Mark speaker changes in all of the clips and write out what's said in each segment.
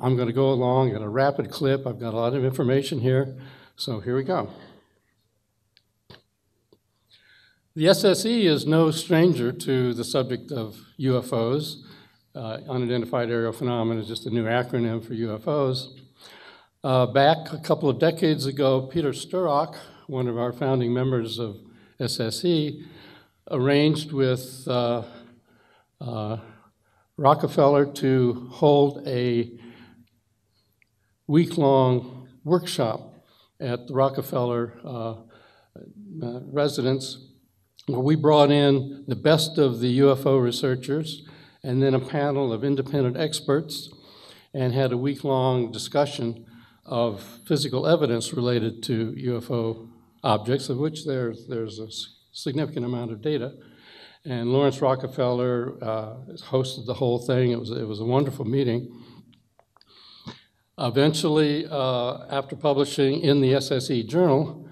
Speaker 1: I'm going to go along at a rapid clip. I've got a lot of information here, so here we go. The SSE is no stranger to the subject of UFOs. Unidentified aerial phenomena is just a new acronym for UFOs. Back a couple of decades ago, Peter Sturrock, one of our founding members of SSE, arranged with Rockefeller to hold a week-long workshop at the Rockefeller residence, where we brought in the best of the UFO researchers and then a panel of independent experts and had a week-long discussion of physical evidence related to UFO objects, of which there's a significant amount of data. And Lawrence Rockefeller hosted the whole thing. It was a wonderful meeting. Eventually, after publishing in the SSE Journal,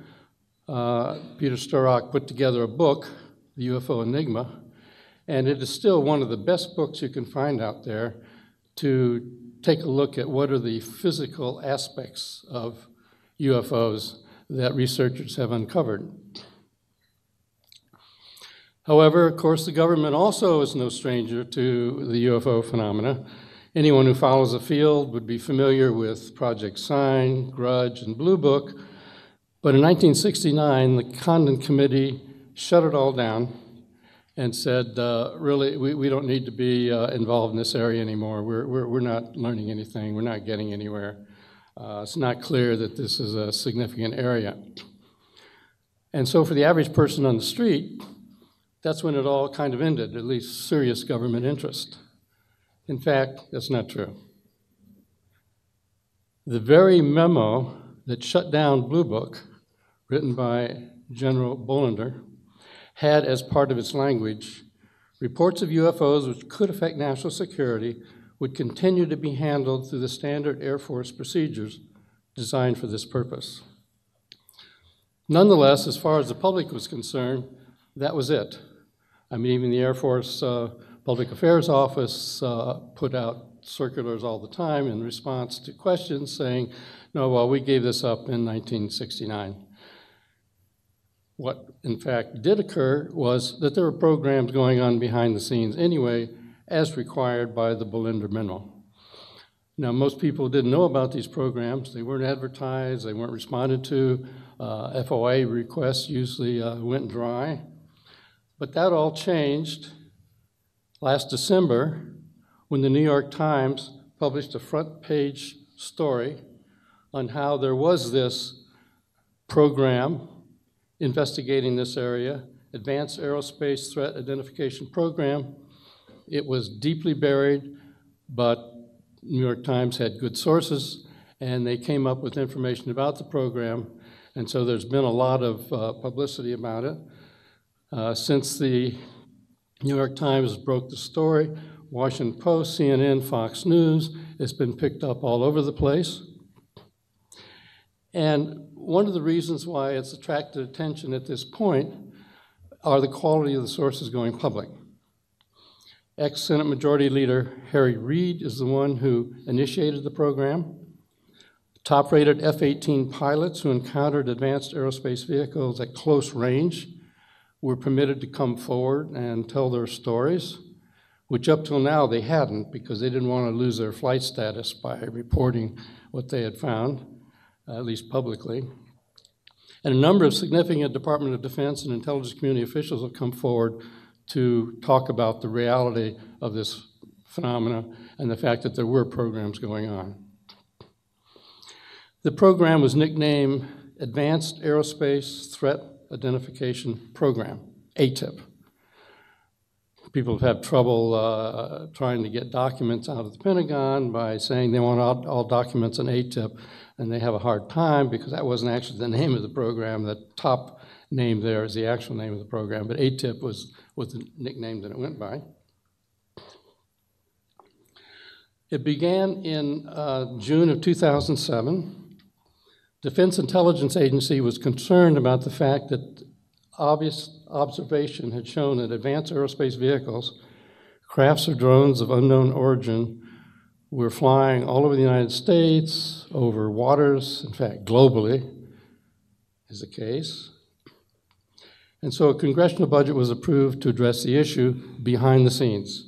Speaker 1: Peter Sturrock put together a book, The UFO Enigma, and it is still one of the best books you can find out there to take a look at what are the physical aspects of UFOs that researchers have uncovered. However, of course, the government also is no stranger to the UFO phenomena. Anyone who follows the field would be familiar with Project Sign, Grudge, and Blue Book. But in 1969, the Condon Committee shut it all down and said, really, we don't need to be involved in this area anymore. We're not learning anything. We're not getting anywhere. It's not clear that this is a significant area. And so for the average person on the street, that's when it all kind of ended, at least serious government interest. In fact, that's not true. The very memo that shut down Blue Book, written by General Bolender, had as part of its language, reports of UFOs which could affect national security would continue to be handled through the standard Air Force procedures designed for this purpose. Nonetheless, as far as the public was concerned, that was it. I mean, even the Air Force Public Affairs Office put out circulars all the time in response to questions saying, no, well, we gave this up in 1969. What, in fact, did occur was that there were programs going on behind the scenes anyway, as required by the Bolender Memo. Now, most people didn't know about these programs. They weren't advertised. They weren't responded to. FOA requests usually went dry. But that all changed last December when the New York Times published a front page story on how there was this program investigating this area, Advanced Aerospace Threat Identification Program. It was deeply buried, but New York Times had good sources, and they came up with information about the program, and so there's been a lot of publicity about it. Since the New York Times broke the story, Washington Post, CNN, Fox News, it's been picked up all over the place. And one of the reasons why it's attracted attention at this point are the quality of the sources going public. Ex-Senate Majority Leader Harry Reid is the one who initiated the program. Top-rated F-18 pilots who encountered advanced aerospace vehicles at close range were permitted to come forward and tell their stories, which up till now they hadn't because they didn't want to lose their flight status by reporting what they had found, at least publicly. And a number of significant Department of Defense and intelligence community officials have come forward to talk about the reality of this phenomena and the fact that there were programs going on. The program was nicknamed Advanced Aerospace Threat Identification Program, ATIP. People have had trouble trying to get documents out of the Pentagon by saying they want all documents in ATIP, and they have a hard time because that wasn't actually the name of the program. The top name there is the actual name of the program, but ATIP was the nickname that it went by. It began in June of 2007. Defense Intelligence Agency was concerned about the fact that obvious observation had shown that advanced aerospace vehicles, crafts or drones of unknown origin, were flying all over the United States, over waters, in fact, globally is the case. And so a congressional budget was approved to address the issue behind the scenes.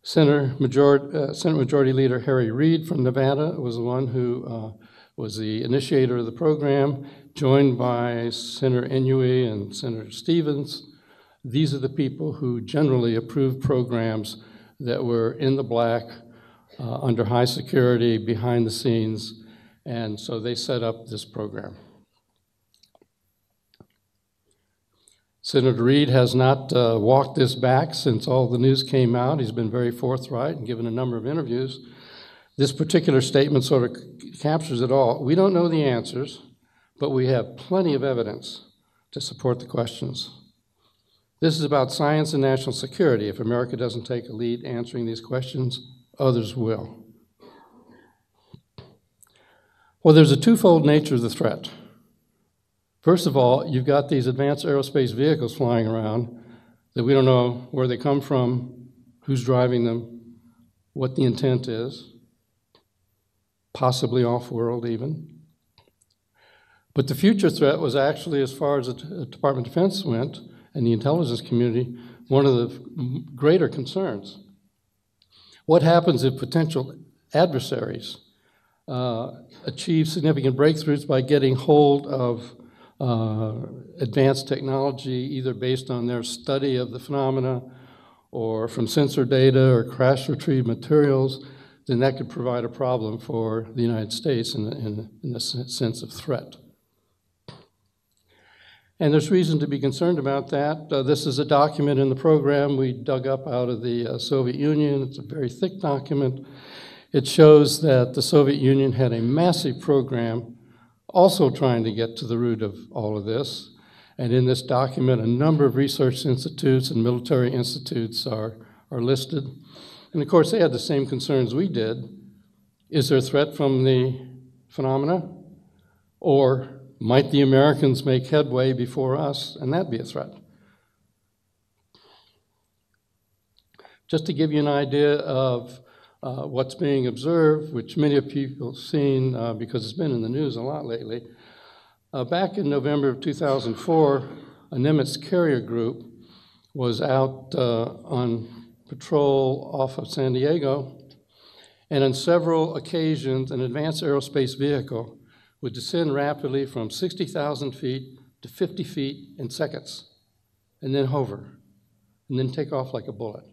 Speaker 1: Senate Majority Leader Harry Reid from Nevada was the one who was the initiator of the program, joined by Senator Inouye and Senator Stevens. These are the people who generally approved programs that were in the black, under high security, behind the scenes, and so they set up this program. Senator Reid has not walked this back since all the news came out. He's been very forthright and given a number of interviews. This particular statement sort of captures it all. We don't know the answers, but we have plenty of evidence to support the questions. This is about science and national security. If America doesn't take a lead answering these questions, others will. Well, there's a twofold nature of the threat. First of all, you've got these advanced aerospace vehicles flying around that we don't know where they come from, who's driving them, what the intent is, possibly off-world even. But the future threat was actually, as far as the Department of Defense went, and the intelligence community, one of the greater concerns. What happens if potential adversaries achieve significant breakthroughs by getting hold of advanced technology, either based on their study of the phenomena or from sensor data or crash retrieved materials? Then that could provide a problem for the United States in the sense of threat. And there's reason to be concerned about that. This is a document in the program we dug up out of the Soviet Union. It's a very thick document. It shows that the Soviet Union had a massive program also trying to get to the root of all of this. And in this document, a number of research institutes and military institutes are listed. And of course, they had the same concerns we did. Is there a threat from the phenomena? Or might the Americans make headway before us, and that be a threat? Just to give you an idea of what's being observed, which many of people have seen because it's been in the news a lot lately. Back in November of 2004, a Nimitz carrier group was out on patrol off of San Diego, and on several occasions, an advanced aerospace vehicle would descend rapidly from 60,000 feet to 50 feet in seconds, and then hover, and then take off like a bullet.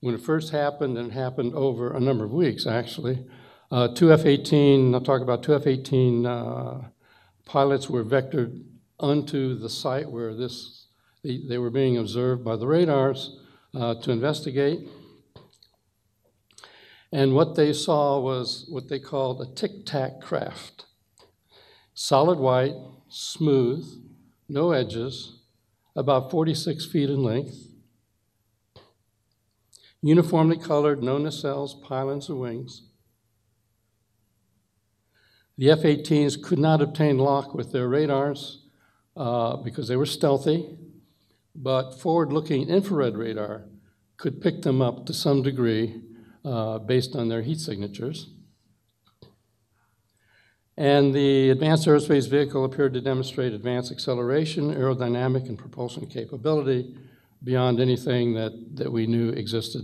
Speaker 1: When it first happened, and it happened over a number of weeks, actually, two F-18, I'll talk about two F-18 pilots were vectored onto the site where they were being observed by the radars to investigate. And what they saw was what they called a tic-tac craft. Solid white, smooth, no edges, about 46 feet in length, uniformly colored, no nacelles, pylons, or wings. The F-18s could not obtain lock with their radars because they were stealthy, but forward-looking infrared radar could pick them up to some degree based on their heat signatures. And the advanced aerospace vehicle appeared to demonstrate advanced acceleration, aerodynamic, and propulsion capability beyond anything that we knew existed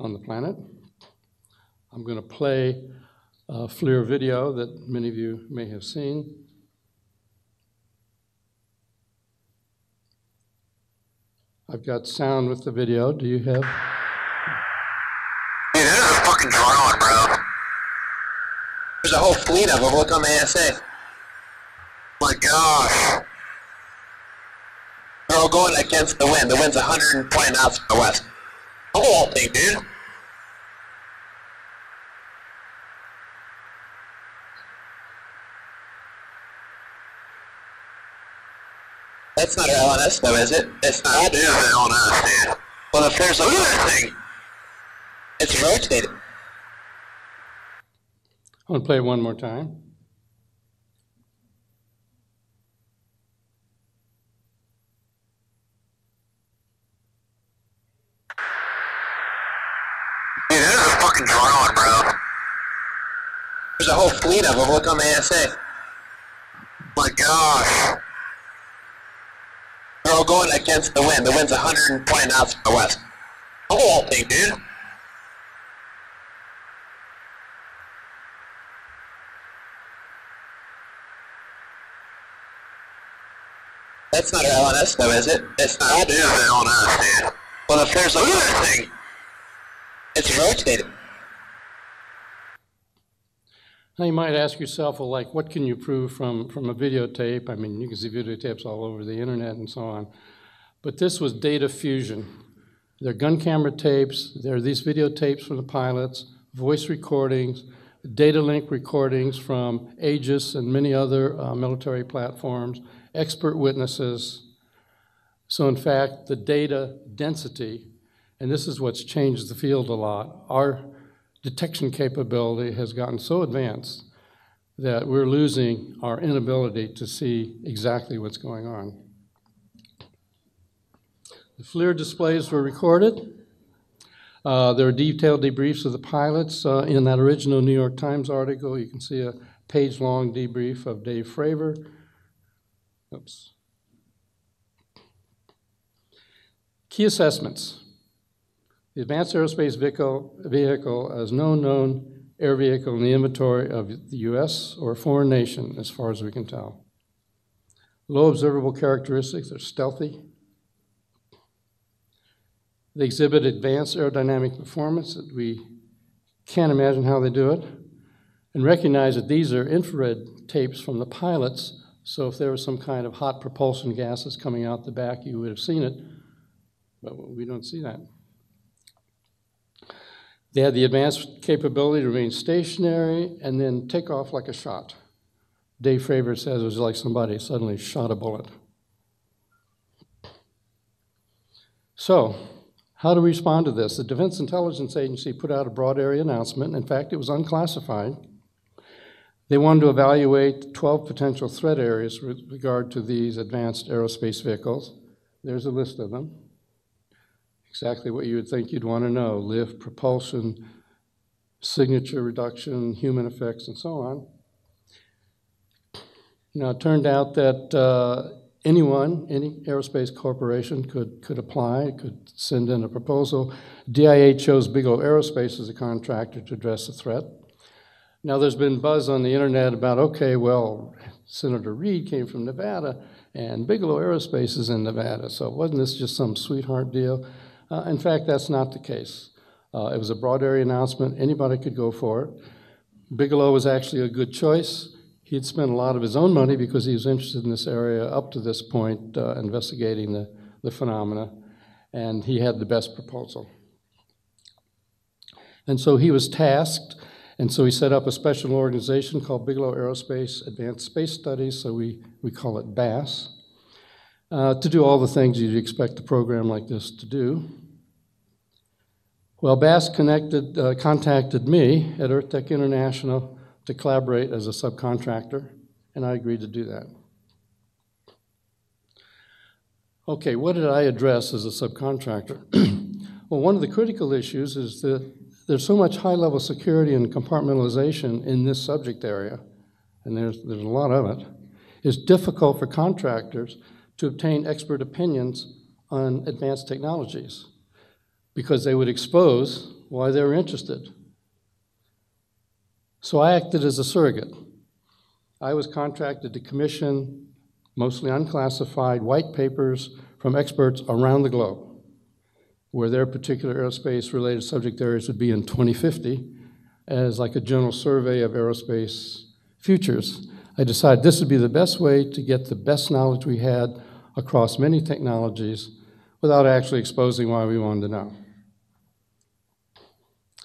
Speaker 1: on the planet. I'm going to play a FLIR video that many of you may have seen. I've got sound with the video. Do you have?
Speaker 2: Dude, that is a fucking drone, bro. There's a whole fleet of them. Look on the ASA. My gosh. They're all going against the wind. The wind's 120 knots from the west. The whole thing, dude. That's not our LNS though, is it? It's not. That is the LNS, dude. Well, if there's a... Look at that thing. It's rotated.
Speaker 1: I want to play it one more time.
Speaker 2: fucking drone, bro. There's a whole fleet of them. Look on the ASA. My gosh. They're all going against the wind. The wind's 120 knots from the west. Look at that thing, dude. That's not an LNS though, is it? It's not. That is an LNS, dude. Well, if there's a look at that thing. It's rotating.
Speaker 1: Now you might ask yourself, well, like, what can you prove from a videotape? I mean, you can see videotapes all over the internet and so on. But this was data fusion. There are gun camera tapes, there are these videotapes from the pilots, voice recordings, data link recordings from Aegis and many other military platforms, expert witnesses. So in fact, the data density, and this is what's changed the field a lot, our detection capability has gotten so advanced that we're losing our inability to see exactly what's going on. The FLIR displays were recorded. There are detailed debriefs of the pilots. In that original New York Times article, you can see a page-long debrief of Dave Fravor. Oops. Key assessments. The Advanced Aerospace Vehicle is no known air vehicle in the inventory of the U.S. or a foreign nation, as far as we can tell. Low observable characteristics, they're stealthy. They exhibit advanced aerodynamic performance that we can't imagine how they do it. And recognize that these are infrared tapes from the pilots, so if there was some kind of hot propulsion gases coming out the back, you would have seen it, but we don't see that. They had the advanced capability to remain stationary and then take off like a shot. Dave Fravor says it was like somebody suddenly shot a bullet. So, how to respond to this? The Defense Intelligence Agency put out a broad area announcement. In fact, it was unclassified. They wanted to evaluate 12 potential threat areas with regard to these advanced aerospace vehicles. There's a list of them. Exactly what you would think you'd want to know: lift, propulsion, signature reduction, human effects, and so on. Now, it turned out that any aerospace corporation could apply, could send in a proposal. DIA chose Bigelow Aerospace as a contractor to address the threat. Now, there's been buzz on the internet about, okay, well, Senator Reid came from Nevada, and Bigelow Aerospace is in Nevada, so wasn't this just some sweetheart deal? In fact, that's not the case. It was a broad area announcement. Anybody could go for it. Bigelow was actually a good choice. He'd spent a lot of his own money because he was interested in this area up to this point, investigating the phenomena, and he had the best proposal. And so he was tasked, and so he set up a special organization called Bigelow Aerospace Advanced Space Studies, so we call it BASS, to do all the things you'd expect a program like this to do. Well, BASS contacted me at EarthTech International to collaborate as a subcontractor, and I agreed to do that. Okay, what did I address as a subcontractor? Well, one of the critical issues is that there's so much high-level security and compartmentalization in this subject area, and there's a lot of it. It's difficult for contractors to obtain expert opinions on advanced technologies because they would expose why they were interested. So I acted as a surrogate. I was contracted to commission mostly unclassified white papers from experts around the globe, where their particular aerospace-related subject areas would be in 2050 as like a general survey of aerospace futures. I decided this would be the best way to get the best knowledge we had across many technologies without actually exposing why we wanted to know.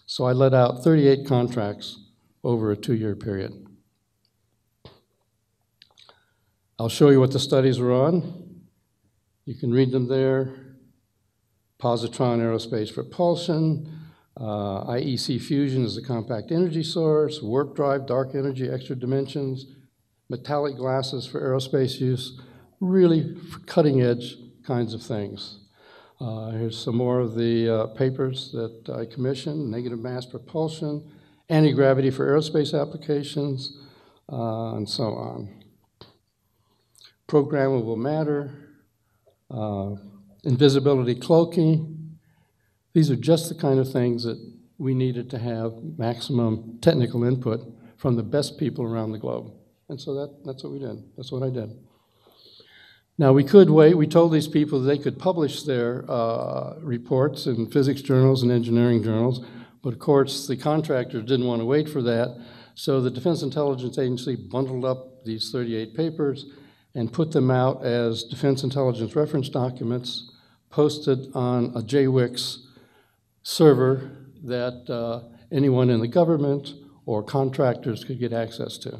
Speaker 1: So I let out 38 contracts over a 2-year period. I'll show you what the studies were on. You can read them there. Positron aerospace propulsion, IEC fusion is a compact energy source, warp drive, dark energy, extra dimensions, metallic glasses for aerospace use, really cutting edge kinds of things. Here's some more of the papers that I commissioned: negative mass propulsion, anti-gravity for aerospace applications, and so on. Programmable matter, invisibility cloaking. These are just the kind of things that we needed to have maximum technical input from the best people around the globe. And so that's what we did. That's what I did. Now, we could wait. We told these people they could publish their reports in physics journals and engineering journals, but of course, the contractors didn't want to wait for that, so the Defense Intelligence Agency bundled up these 38 papers and put them out as Defense Intelligence reference documents posted on a JWIX server that anyone in the government or contractors could get access to.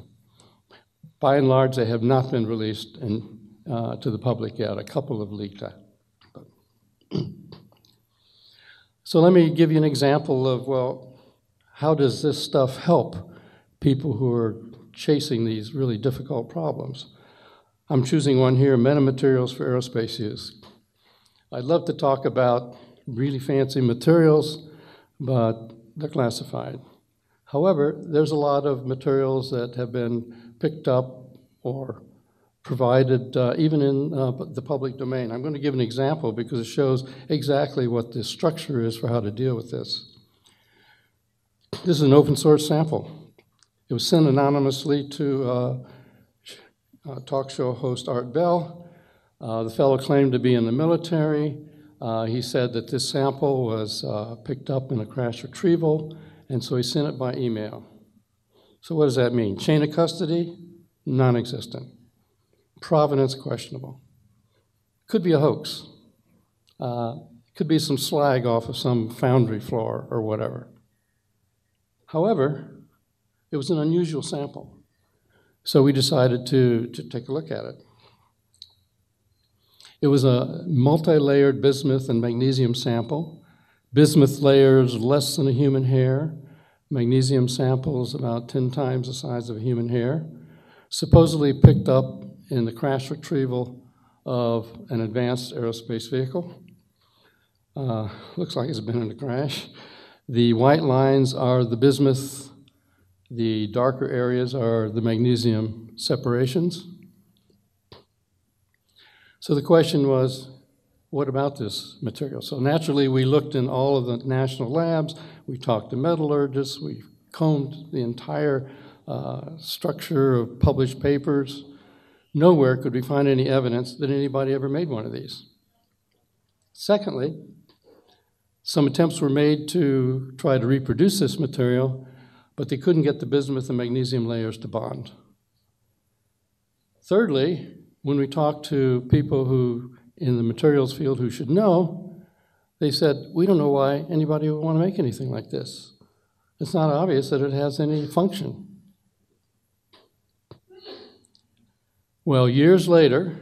Speaker 1: By and large, they have not been released to the public yet. A couple have leaked out. So let me give you an example of, well, how does this stuff help people who are chasing these really difficult problems? I'm choosing one here: metamaterials for aerospace use. I'd love to talk about really fancy materials, but they're classified. However, there's a lot of materials that have been picked up or provided even in the public domain. I'm going to give an example because it shows exactly what the structure is for how to deal with this. This is an open source sample. It was sent anonymously to talk show host Art Bell. The fellow claimed to be in the military. He said that this sample was picked up in a crash retrieval, and so he sent it by email. So what does that mean? Chain of custody? Non-existent. Provenance? Questionable. Could be a hoax. Could be some slag off of some foundry floor or whatever. However, it was an unusual sample, so we decided to take a look at it. It was a multi-layered bismuth and magnesium sample. Bismuth layers less than a human hair. Magnesium samples about 10 times the size of a human hair. Supposedly picked up in the crash retrieval of an advanced aerospace vehicle. Looks like it's been in a crash. The white lines are the bismuth. The darker areas are the magnesium separations. So the question was, what about this material? So naturally, we looked in all of the national labs. We talked to metallurgists. We combed the entire structure of published papers. Nowhere could we find any evidence that anybody ever made one of these. Secondly, some attempts were made to try to reproduce this material, but they couldn't get the bismuth and magnesium layers to bond. Thirdly, when we talked to people who in the materials field who should know, they said, we don't know why anybody would want to make anything like this. It's not obvious that it has any function. Well, years later,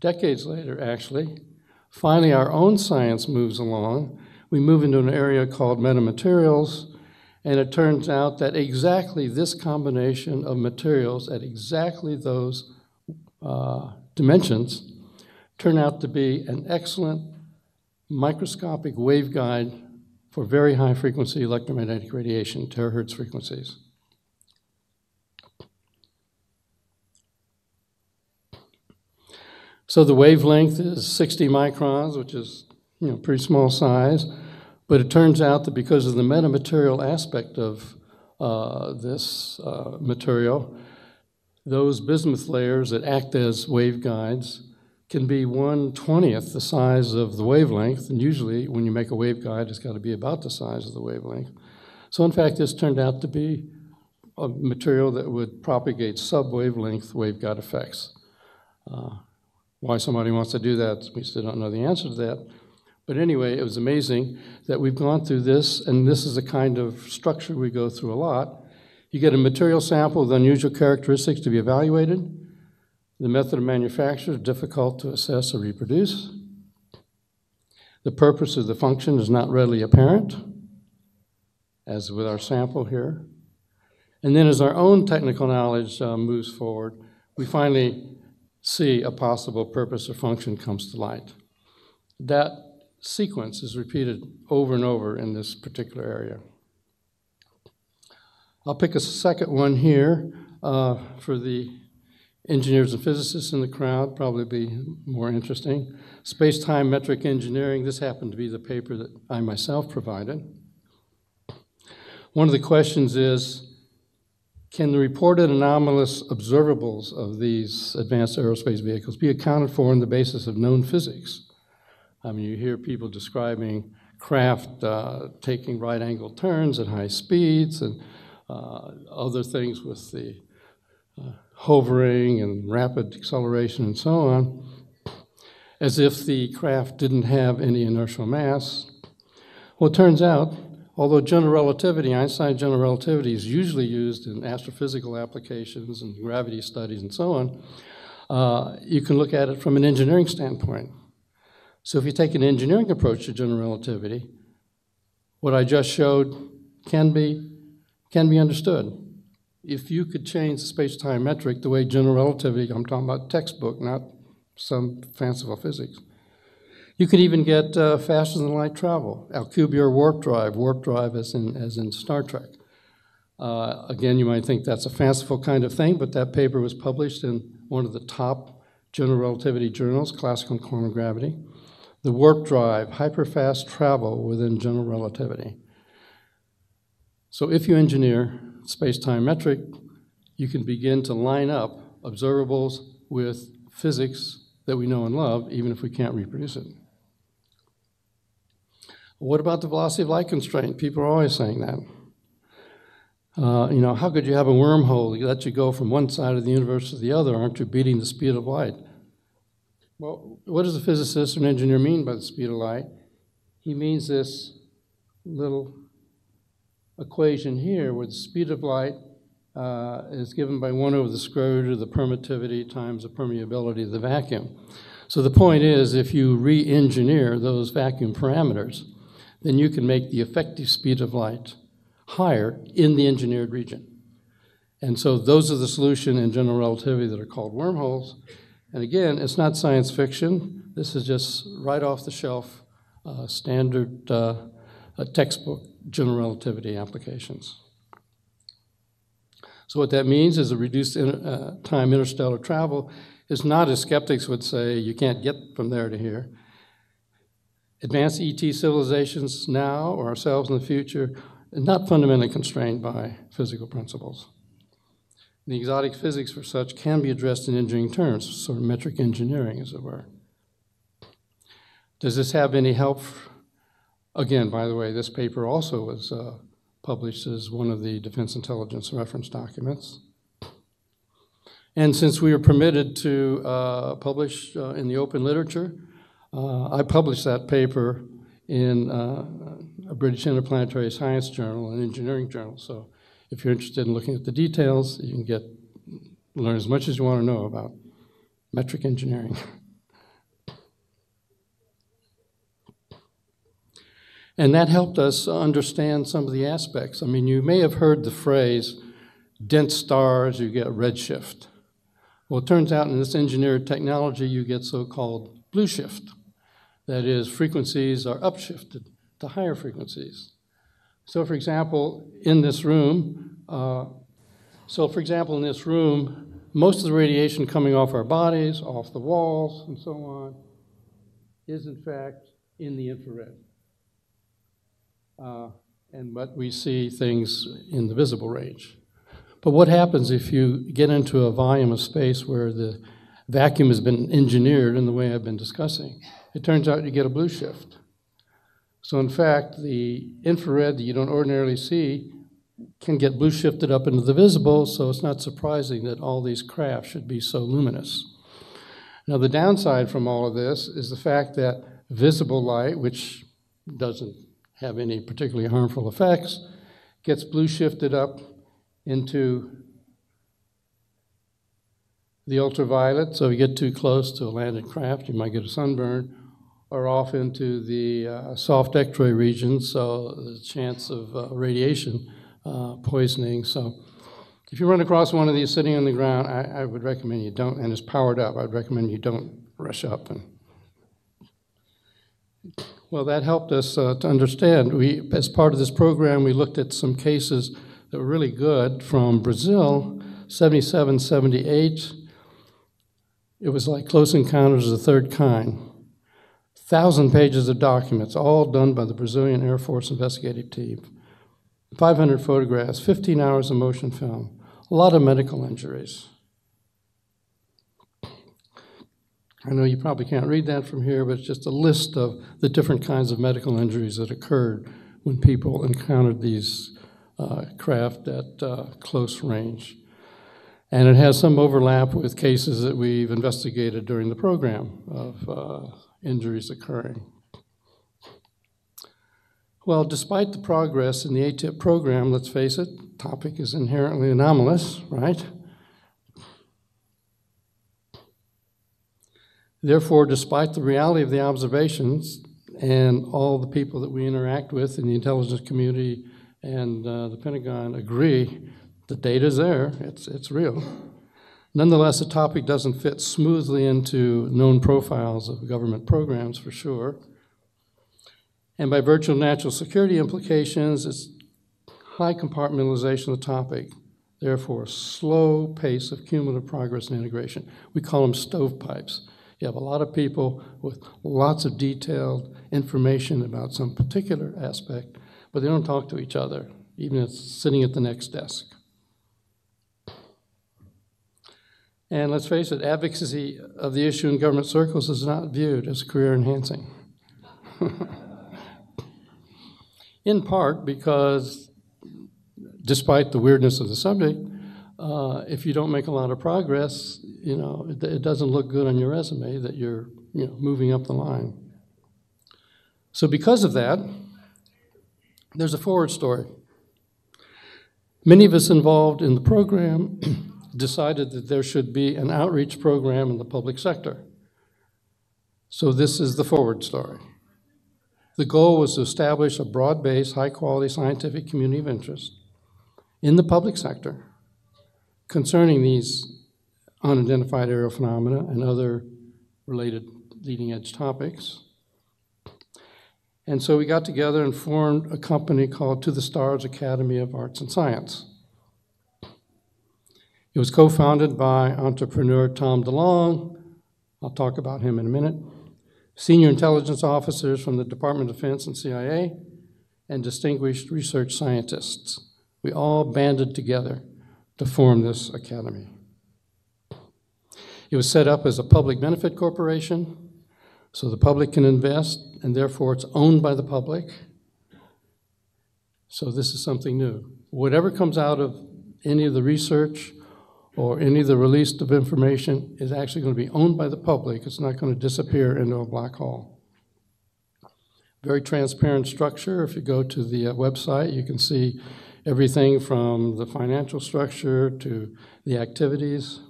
Speaker 1: decades later actually, finally our own science moves along. We move into an area called metamaterials, and it turns out that exactly this combination of materials at exactly those dimensions turn out to be an excellent microscopic waveguide for very high frequency electromagnetic radiation, terahertz frequencies. So the wavelength is 60 microns, which is pretty small size, but it turns out that because of the metamaterial aspect of this material, those bismuth layers that act as waveguides can be 1/20th the size of the wavelength, and usually when you make a waveguide, it's got to be about the size of the wavelength. So in fact, this turned out to be a material that would propagate sub-wavelength waveguide effects. Why somebody wants to do that, we still don't know the answer to that. But anyway, it was amazing that we've gone through this, and this is the kind of structure we go through a lot. You get a material sample with unusual characteristics to be evaluated. The method of manufacture is difficult to assess or reproduce. The purpose of the function is not readily apparent, as with our sample here. And then as our own technical knowledge moves forward, we finally see a possible purpose or function comes to light. That sequence is repeated over and over in this particular area. I'll pick a second one here for the engineers and physicists in the crowd, probably be more interesting. Spacetime metric engineering, this happened to be the paper that I myself provided. One of the questions is, can the reported anomalous observables of these advanced aerospace vehicles be accounted for on the basis of known physics? I mean, you hear people describing craft taking right-angled turns at high speeds and other things with the hovering and rapid acceleration and so on, as if the craft didn't have any inertial mass. Well, it turns out, although general relativity, Einstein's general relativity is usually used in astrophysical applications and gravity studies and so on, you can look at it from an engineering standpoint. So if you take an engineering approach to general relativity, what I just showed can be understood. If you could change the space-time metric the way general relativity, I'm talking about textbook, not some fanciful physics, you could even get faster than light travel. Alcubierre warp drive as in Star Trek. Again, you might think that's a fanciful kind of thing, but that paper was published in one of the top general relativity journals, Classical and Quantum Gravity. The warp drive, hyperfast travel within general relativity. So if you engineer space-time metric, you can begin to line up observables with physics that we know and love, even if we can't reproduce it. What about the velocity of light constraint? People are always saying that. How could you have a wormhole that lets you go from one side of the universe to the other? Aren't you beating the speed of light? Well, what does a physicist or an engineer mean by the speed of light? He means this little equation here where the speed of light is given by 1 over the square root of the permittivity times the permeability of the vacuum. So the point is, if you re-engineer those vacuum parameters, then you can make the effective speed of light higher in the engineered region. And so those are the solution in general relativity that are called wormholes. And again, it's not science fiction. This is just right off the shelf standard textbook general relativity applications. So what that means is a reduced time interstellar travel is not, as skeptics would say, you can't get from there to here. Advanced ET civilizations now or ourselves in the future are not fundamentally constrained by physical principles. The exotic physics for such can be addressed in engineering terms, sort of metric engineering, as it were. Does this have any help? Again, by the way, this paper also was published as one of the Defense Intelligence reference documents. And since we were permitted to publish in the open literature, I published that paper in a British Interplanetary Science Journal, an engineering journal. So if you're interested in looking at the details, you can learn as much as you want to know about metric engineering. And that helped us understand some of the aspects. I mean, you may have heard the phrase, dense stars, you get redshift. Well, it turns out in this engineered technology, you get so-called blue shift. That is, frequencies are upshifted to higher frequencies. So for example, in this room, most of the radiation coming off our bodies, off the walls, and so on, is in fact in the infrared. But we see things in the visible range. But what happens if you get into a volume of space where the vacuum has been engineered in the way I've been discussing? It turns out you get a blue shift. So in fact, the infrared that you don't ordinarily see can get blue shifted up into the visible, so it's not surprising that all these craft should be so luminous. Now the downside from all of this is the fact that visible light, which doesn't have any particularly harmful effects, gets blue shifted up into the ultraviolet, so if you get too close to a landed craft, you might get a sunburn, or off into the soft X-ray region, so the chance of radiation poisoning. So if you run across one of these sitting on the ground, I would recommend you don't, and it's powered up, I'd recommend you don't rush up. Well, that helped us to understand. As part of this program, we looked at some cases that were really good from Brazil, 77, 78. It was like Close Encounters of the Third Kind. 1,000 pages of documents, all done by the Brazilian Air Force investigative team. 500 photographs, 15 hours of motion film, a lot of medical injuries. I know you probably can't read that from here, but it's just a list of the different kinds of medical injuries that occurred when people encountered these craft at close range. And it has some overlap with cases that we've investigated during the program of injuries occurring. Well, despite the progress in the ATIP program, let's face it, the topic is inherently anomalous, right? Therefore, despite the reality of the observations and all the people that we interact with in the intelligence community and the Pentagon agree, the data's there, it's real. Nonetheless, the topic doesn't fit smoothly into known profiles of government programs, for sure. And by virtue of national security implications, it's high compartmentalization of the topic, therefore slow pace of cumulative progress and integration. We call them stovepipes. You have a lot of people with lots of detailed information about some particular aspect, but they don't talk to each other, even if it's sitting at the next desk. And let's face it, advocacy of the issue in government circles is not viewed as career enhancing. In part because, despite the weirdness of the subject, if you don't make a lot of progress, it doesn't look good on your resume that you're moving up the line. So because of that, there's a forward story. Many of us involved in the program decided that there should be an outreach program in the public sector. So this is the forward story. The goal was to establish a broad-based, high-quality scientific community of interest in the public sector concerning these unidentified aerial phenomena and other related leading-edge topics. And so we got together and formed a company called To the Stars Academy of Arts and Science. It was co-founded by entrepreneur Tom DeLong. I'll talk about him in a minute. Senior intelligence officers from the Department of Defense and CIA, and distinguished research scientists. We all banded together to form this academy. It was set up as a public benefit corporation, so the public can invest, and therefore it's owned by the public. So this is something new. Whatever comes out of any of the research or any of the release of information is actually going to be owned by the public. It's not going to disappear into a black hole. Very transparent structure. If you go to the website, you can see everything from the financial structure to the activities.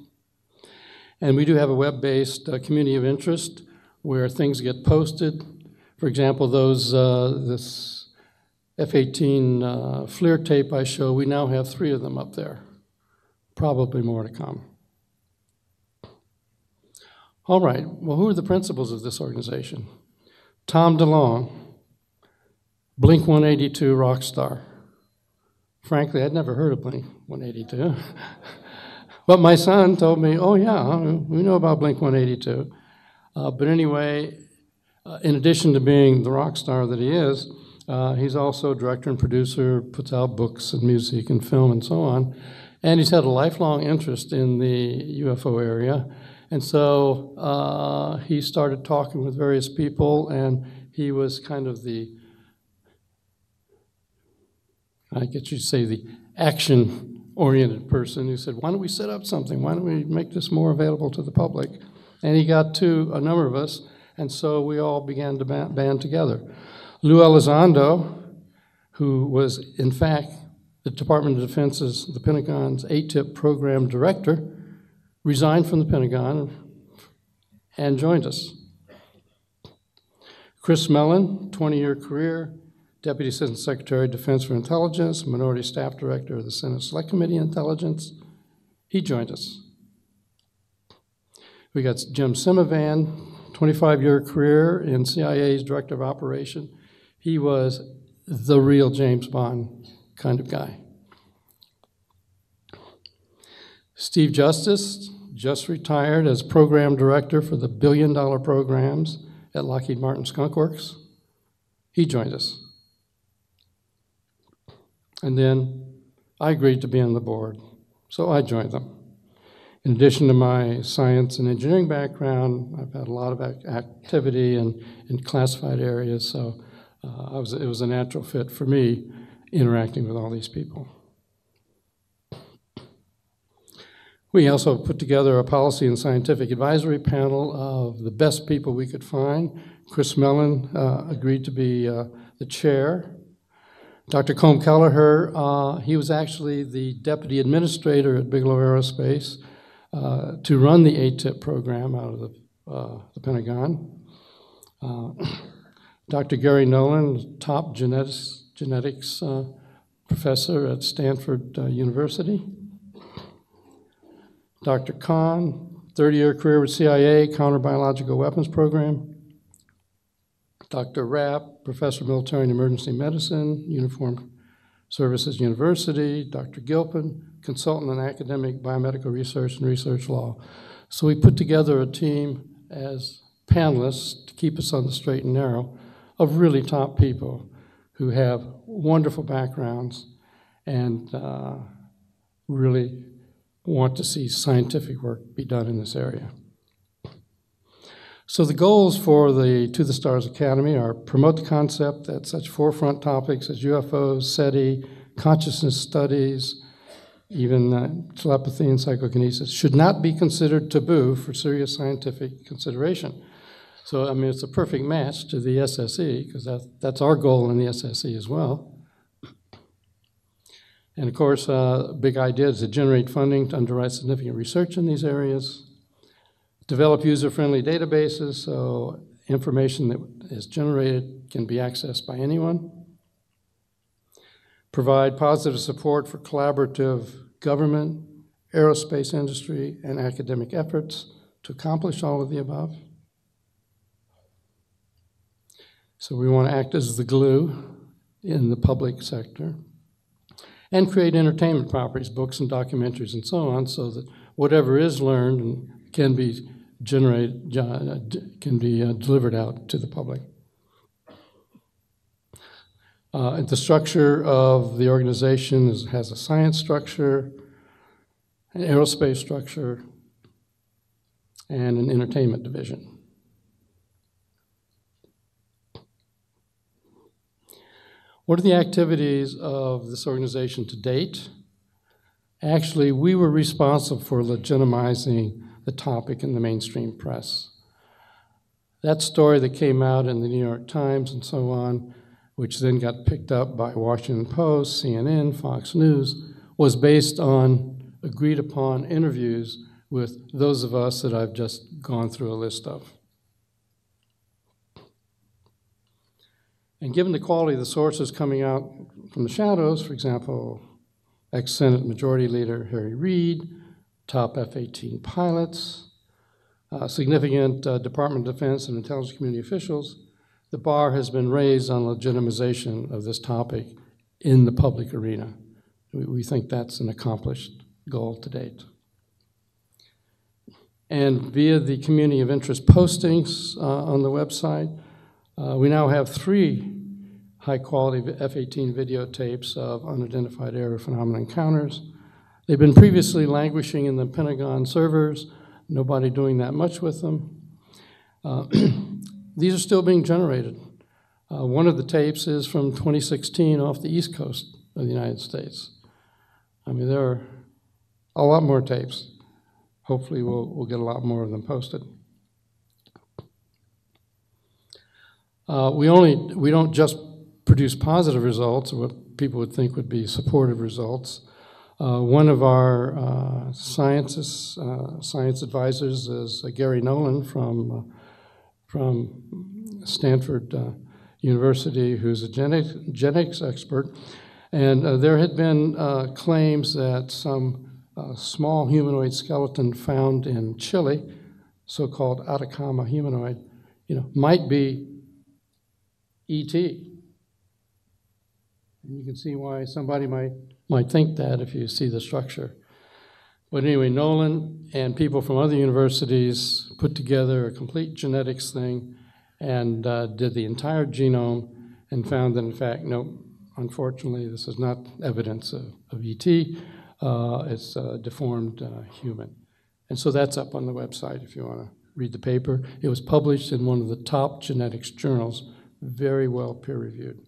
Speaker 1: And we do have a web-based community of interest where things get posted. For example, this F-18 FLIR tape I show, we now have 3 of them up there. Probably more to come. All right, well, who are the principals of this organization? Tom DeLong, Blink-182 rock star. Frankly, I'd never heard of Blink-182. But my son told me, oh yeah, we know about Blink-182. But anyway, in addition to being the rock star that he is, he's also director and producer, puts out books and music and film and so on. And he's had a lifelong interest in the UFO area. And so he started talking with various people, and he was kind of the, I guess you'd say, the action-oriented person who said, why don't we set up something? Why don't we make this more available to the public? And he got to a number of us, and so we all began to band together. Lou Elizondo, who was, in fact, the Department of Defense's, the Pentagon's ATIP program director, resigned from the Pentagon and joined us. Chris Mellon, 20-year career, Deputy Assistant Secretary of Defense for Intelligence, Minority Staff Director of the Senate Select Committee on Intelligence. He joined us. We got Jim Simovan, 25-year career in CIA's Director of Operation. He was the real James Bond kind of guy. Steve Justice just retired as Program Director for the billion-dollar programs at Lockheed Martin Skunk Works. He joined us. And then I agreed to be on the board, so I joined them. In addition to my science and engineering background, I've had a lot of activity in classified areas, so it was a natural fit for me interacting with all these people. We also put together a policy and scientific advisory panel of the best people we could find. Chris Mellon agreed to be the chair. Dr. Colm Kelleher, he was actually the deputy administrator at Bigelow Aerospace to run the ATIP program out of the Pentagon. Dr. Gary Nolan, top genetics professor at Stanford University. Dr. Kahn, 30-year career with CIA, Counter-Biological Weapons Program. Dr. Rapp, professor of military and emergency medicine, Uniformed Services University. Dr. Gilpin, consultant in academic biomedical research and research law. So we put together a team as panelists to keep us on the straight and narrow of really top people who have wonderful backgrounds and really want to see scientific work be done in this area. So the goals for the To the Stars Academy are promote the concept that such forefront topics as UFOs, SETI, consciousness studies, even telepathy and psychokinesis should not be considered taboo for serious scientific consideration. So, I mean, it's a perfect match to the SSE, because that's our goal in the SSE as well. And of course, big idea is to generate funding to underwrite significant research in these areas, develop user-friendly databases so information that is generated can be accessed by anyone, provide positive support for collaborative government, aerospace industry, and academic efforts to accomplish all of the above. So we want to act as the glue in the public sector and create entertainment properties, books and documentaries and so on, so that whatever is learned can be delivered out to the public. The structure of the organization has a science structure, an aerospace structure, and an entertainment division. What are the activities of this organization to date? Actually, we were responsible for legitimizing the topic in the mainstream press. That story that came out in the New York Times and so on, which then got picked up by Washington Post, CNN, Fox News, was based on agreed upon interviews with those of us that I've just gone through a list of. And given the quality of the sources coming out from the shadows, for example, ex-Senate Majority Leader Harry Reid, top F-18 pilots, significant Department of Defense and intelligence community officials, the bar has been raised on legitimization of this topic in the public arena. We think that's an accomplished goal to date. And via the community of interest postings on the website, we now have 3 high-quality F-18 videotapes of unidentified aerial phenomena encounters. They've been previously languishing in the Pentagon servers, nobody doing that much with them. These are still being generated. One of the tapes is from 2016 off the East Coast of the United States. I mean, there are a lot more tapes. Hopefully we'll get a lot more of them posted. We don't just produce positive results, or what people would think would be supportive results. One of our science advisors is Gary Nolan from Stanford University, who's a genetics expert. And there had been claims that some small humanoid skeleton found in Chile, so-called Atacama humanoid, might be E.T. And you can see why somebody might think that if you see the structure. But anyway, Nolan and people from other universities put together a complete genetics thing and did the entire genome and found that, in fact, no, unfortunately, this is not evidence of E.T. It's a deformed human. And so that's up on the website if you want to read the paper. It was published in one of the top genetics journals, very well peer-reviewed.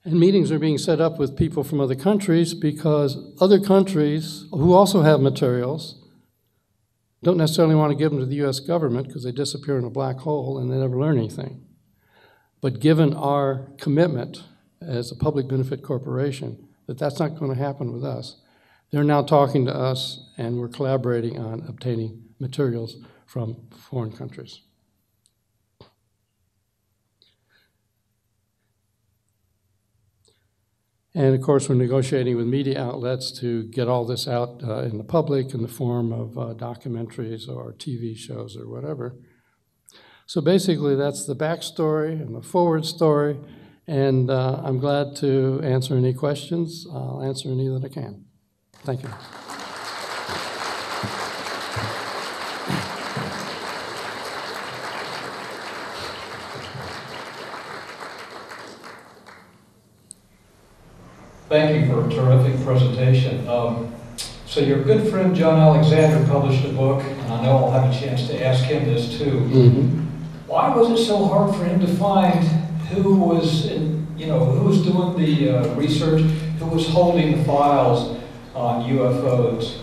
Speaker 1: And meetings are being set up with people from other countries because other countries who also have materials don't necessarily want to give them to the US government because they disappear in a black hole and they never learn anything. But given our commitment as a public benefit corporation that that's not going to happen with us, they're now talking to us and we're collaborating on obtaining materials from foreign countries. And of course, we're negotiating with media outlets to get all this out in the public in the form of documentaries or TV shows or whatever. So basically, that's the backstory and the forward story. And I'm glad to answer any questions. I'll answer any that I can. Thank you.
Speaker 3: Thank you for a terrific presentation. So your good friend John Alexander published a book, and I know I'll have a chance to ask him this too.
Speaker 1: Mm-hmm.
Speaker 3: Why was it so hard for him to find who was doing the research, who was holding the files on UFOs?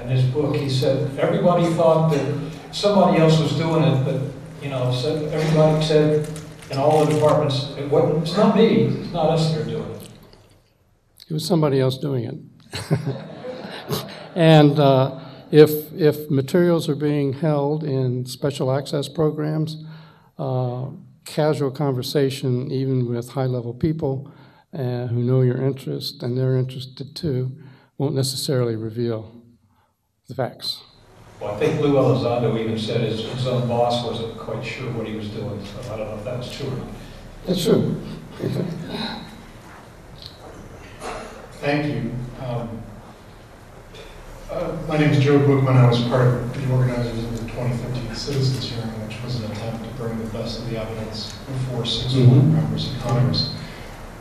Speaker 3: In his book, he said everybody thought that somebody else was doing it, but everybody said in all the departments, it's not me, it's not us that are doing it.
Speaker 1: It was somebody else doing it. And if materials are being held in special access programs, casual conversation, even with high-level people who know your interest and they're interested too, won't necessarily reveal the facts.
Speaker 3: Well, I think Lou Elizondo even said his own boss wasn't quite sure what he was doing, so I don't know if that was true or not.
Speaker 1: That's true.
Speaker 4: Thank you. My name is Joe Bookman. I was part of the organizers of the 2013 Citizens Hearing, which was an attempt to bring the best of the evidence before 6 members of Congress.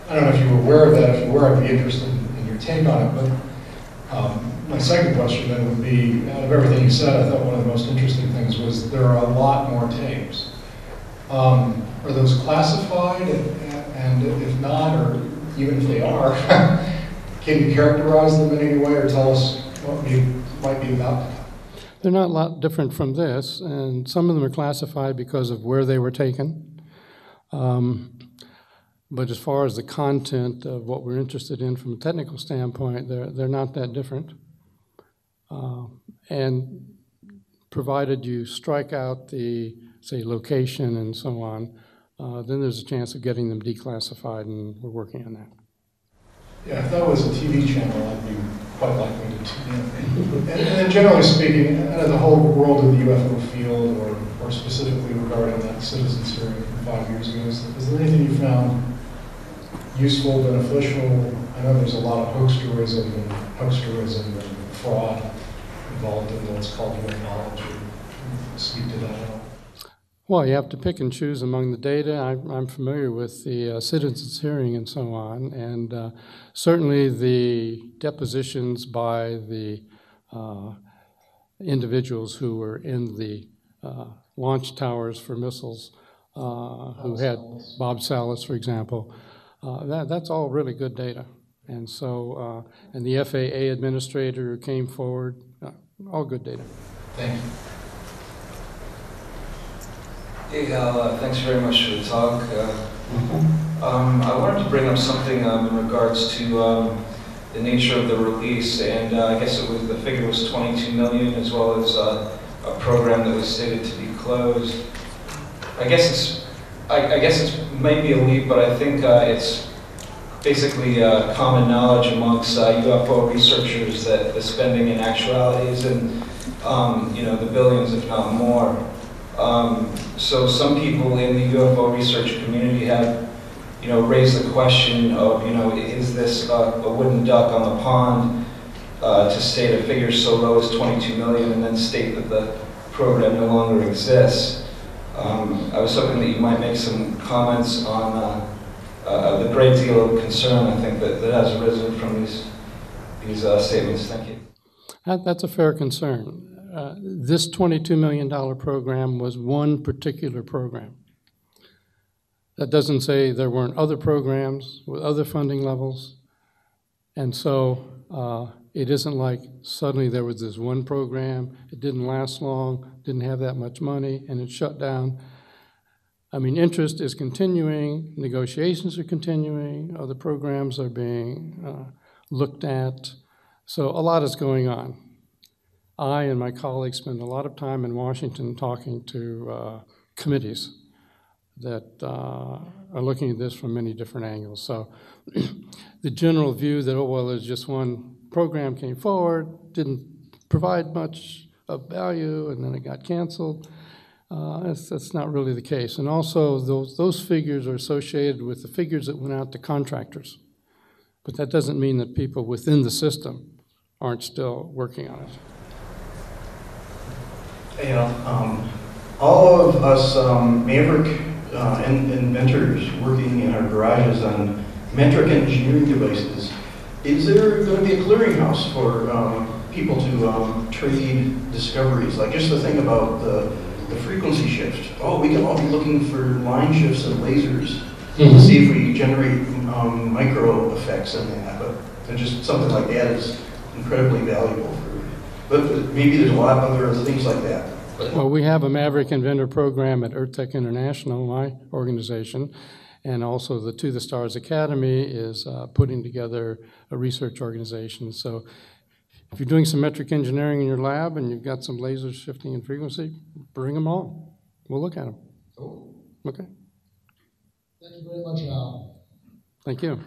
Speaker 4: I don't know if you were aware of that. If you were, I'd be interested in your take on it. But my second question then would be, out of everything you said, I thought one of the most interesting things was there are a lot more tapes. Are those classified? And if not, or even if they are, can you characterize them in any way or tell us what might be about them?
Speaker 1: They're not a lot different from this, and some of them are classified because of where they were taken. But as far as the content of what we're interested in from a technical standpoint, they're not that different. And provided you strike out the, say, location and so on, then there's a chance of getting them declassified, and we're working on that.
Speaker 4: Yeah, if that was a TV channel, I'd be quite likely to tune in. And then generally speaking, out of the whole world of the UFO field, or specifically regarding that citizens hearing from 5 years ago, is there anything you found useful, beneficial? I know there's a lot of hoaxerism and fraud involved in what's called human knowledge. Speak to that at all.
Speaker 1: Well, you have to pick and choose among the data. I'm familiar with the citizens hearing and so on, and certainly the depositions by the individuals who were in the launch towers for missiles, who had Bob Salas, for example, that's all really good data. And so, and the FAA administrator who came forward, all good data.
Speaker 4: Thank you.
Speaker 5: Hey Hal, thanks very much for the talk. I wanted to bring up something in regards to the nature of the release, and I guess the figure was 22 million, as well as a program that was stated to be closed. I guess it's maybe a leap, but I think it's basically common knowledge amongst UFO researchers that the spending in actuality is in the billions, if not more. So some people in the UFO research community have, raised the question of, is this a wooden duck on the pond to state a figure so low as 22 million and then state that the program no longer exists? I was hoping that you might make some comments on the great deal of concern, I think, that has arisen from these statements. Thank you.
Speaker 1: That's a fair concern. This $22 million program was one particular program. That doesn't say there weren't other programs with other funding levels. And so it isn't like suddenly there was this one program, it didn't last long, didn't have that much money, and it shut down. I mean, interest is continuing, negotiations are continuing, other programs are being looked at. So a lot is going on. I and my colleagues spend a lot of time in Washington talking to committees that are looking at this from many different angles. So the general view that, oh, well, there's just one program came forward, didn't provide much of value, and then it got canceled, that's not really the case. And also, those figures are associated with the figures that went out to contractors. But that doesn't mean that people within the system aren't still working on it.
Speaker 6: All of us Maverick inventors working in our garages on metric engineering devices, is there going to be a clearinghouse for people to trade discoveries? Like just the thing about the frequency shift. Oh, we can all be looking for line shifts and lasers to see if we generate micro effects in that. But just something like that is incredibly valuable. But maybe there's a lot of other things like that.
Speaker 1: Well, we have a Maverick Inventor program at EarthTech International, my organization, and also the To the Stars Academy is putting together a research organization. So if you're doing some metric engineering in your lab and you've got some lasers shifting in frequency, bring them on. We'll look at them.
Speaker 7: Cool.
Speaker 1: Okay.
Speaker 7: Thank you very much, Hal.
Speaker 1: Thank you.